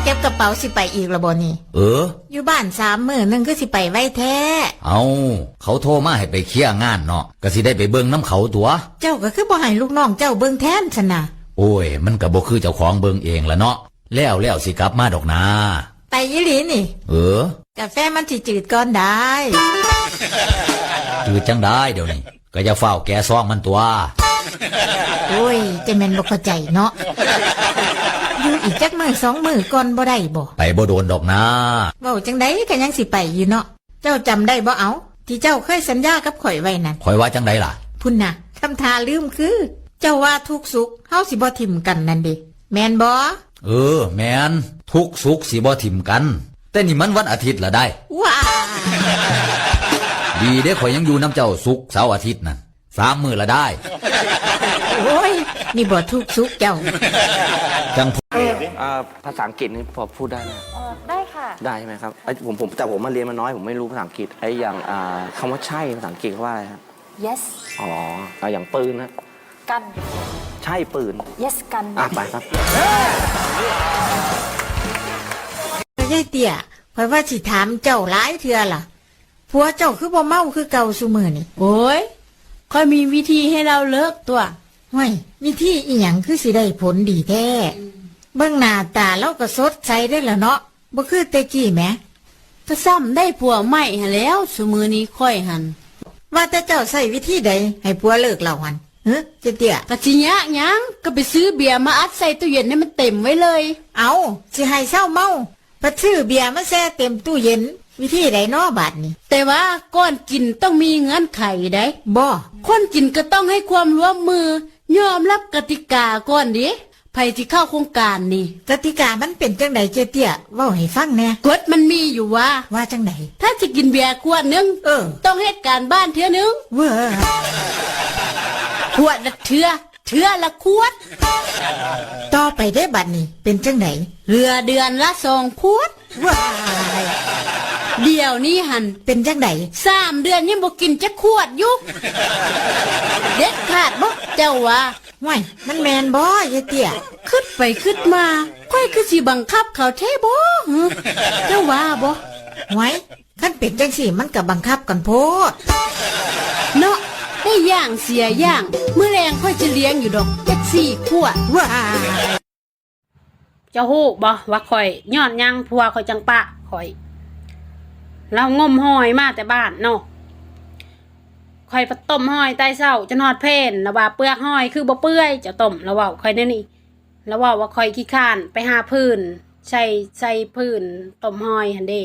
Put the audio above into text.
เก็บกระเป๋าสิไปอีกละบ่นี่อยู่บ้าน3 มื้อนึงก็สิไปไว้แท้เอาเขาโทรมาให้ไปเคลียร์งานเนาะก็สิได้ไปเบิ่งน้ำเขาตัวเจ้าก็คือบ่ให้ลูกน้องเจ้าเบิ่งแทนซั่นน่ะโอ้ยมันก็บ่คือเจ้าของเบิ่งเองละเนาะแล้วสิกลับมาดอกนาไปอีหลีนี่กาแฟมันสิจืดก่อนได้จืดจังได้เดี๋ยวนี้ก็จะเฝ้าแกซองมันตัวโอ้ยจะแม่นบ่เข้าใจเนาะอยู่อีกจักมื้อ2 มื้อก่อนบ่ได้บ่ไปบ่โดนดอกนะเว้าจังได๋ก็ยังสิไปอยู่เนาะเจ้าจำได้บ่เอาที่เจ้าเคยสัญญากับข่อยไว้นั่นข่อยว่าจังได๋ล่ะพุ่นน่ะทำท่าลืมคือเจ้าว่าทุกสุขเฮาสิบ่ทิ่มกันนั่นดิแม่นบ่แม่นทุกสุขสิบ่ทิ่มกันแต่นี่มันวันอาทิตย์ละได้ว้าดีเด้ข่อยยังอยู่น้ำเจ้าศุกร์เสาร์อาทิตย์น่ะ3 มื้อละได้โอ้ยนี่บ่ทุกสุขเจ้าจังภาษาอังกฤษนี่พอพูดได้ไหมได้ค่ะได้ใช่ไหมครับแต่ผมมาเรียนมาน้อยผมไม่รู้ภาษาอังกฤษอย่างคำว่าใช่ภาษาอังกฤษเขาว่าอะไรครับ yes อย่างปืนนะกันใช่ปืน yes กันไปครับยายเตี้ยเพราะว่าสิถามเจ้าหลายเทื่อล่ะผัวเจ้าคือบ่เมาคือเก่าซุมื้อนี่โอ้ยค่อยมีวิธีให้เราเลิกตัวห้วยวิธีอีหยังคือสิได้ผลดีแท้เบิ่งหน้าตาเราก็สดใสได้แล้วเนาะบ่คือแต่กี้แหมก็ซ้ำได้ผัวใหม่หั่นแล้วซุมื้อนี้ค่อยหันว่าแต่เจ้าใช้วิธีใดให้ผัวเลิกเราหั่นเจ๊เตี้ยก็สิยะหยังก็ไปซื้อเบียร์มาอัดใส่ตู้เย็นให้มันเต็มไว้เลยเอาสิให้เศร้าเมาไปซื้อเบียร์มาแช่เต็มตู้เย็นวิธีใดน้อบัดนี้แต่ว่าก่อนกินต้องมีเงื่อนไขได้บ่คนกินก็ต้องให้ความร่วมมือยอมรับกติกาก่อนดิไผที่เข้าโครงการนี่กติกามันเป็นจังไดเจ๊เตี้ยเว้าให้ฟังแน่กฎมันมีอยู่ว่าจังไดถ้าจะกินเบียร์ขวดนึงต้องเฮ็ดการบ้านเทื่อนึงขวดละเทื่อละขวดต่อไปได้บัดนี้เป็นจังไดเดือนละ2 ขวดเดี๋ยวนี้หันเป็นจังได3 เดือนยังบ่กินจักขวดอยู่เด็ดขาดบ่เจ้าว่าห้วยมันแม่นบ่ยายเตี้ยคิดไปคิดมาค่อยคือสิบังคับเขาแท้บ่เจ้าว่าบ่ห้วยคันเป็นจังซี่มันก็บังคับกันโพดเนาะได้ย่างเสียย่างมื้อแรงค่อยจะเลี้ยงอยู่ดอกจัก4 ขวดเจ้าฮู้บ่ว่าข่อยย้อนยังผัวข่อยจังปะข่อยเรางมหอยมาแต่บ้านเนาะข่อยไปต้มหอยใต้เสาจนฮอดเพนแล้วว่าเปลือกหอยคือบ่เปื่อยจะต้มแล้วเว้าข่อยนี่แล้วว่าข่อยขี้ข้านไปหาพื้นใส่พื้นต้มหอยหั่นเด้